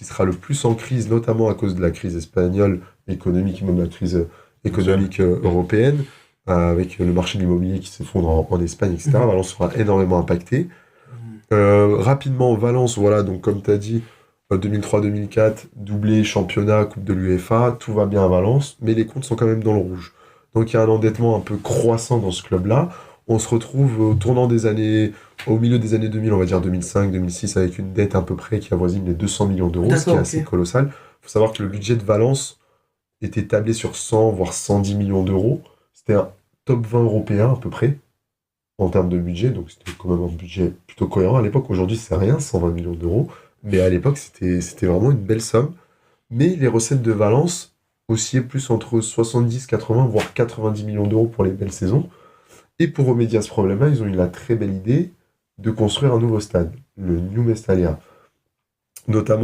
qui sera le plus en crise, notamment à cause de la crise espagnole économique, même la crise économique européenne, avec le marché de l'immobilier qui s'effondre en Espagne, etc. Valence sera énormément impacté. Rapidement, Valence, voilà, donc comme tu as dit, 2003-2004, doublé championnat, Coupe de l'UEFA, tout va bien à Valence, mais les comptes sont quand même dans le rouge. Donc il y a un endettement un peu croissant dans ce club-là. On se retrouve au milieu des années 2000, on va dire 2005-2006, avec une dette à peu près qui avoisine les 200 millions d'euros, ce qui est assez colossal. Il faut savoir que le budget de Valence était tablé sur 100, voire 110 millions d'euros. C'était un top 20 européen à peu près, en termes de budget, donc c'était quand même un budget plutôt cohérent. À l'époque, aujourd'hui, c'est rien, 120 millions d'euros, mais à l'époque, c'était vraiment une belle somme. Mais les recettes de Valence oscillaient plus entre 70, 80, voire 90 millions d'euros pour les belles saisons. Et pour remédier à ce problème-là, ils ont eu la très belle idée de construire un nouveau stade, le New Mestalla, notamment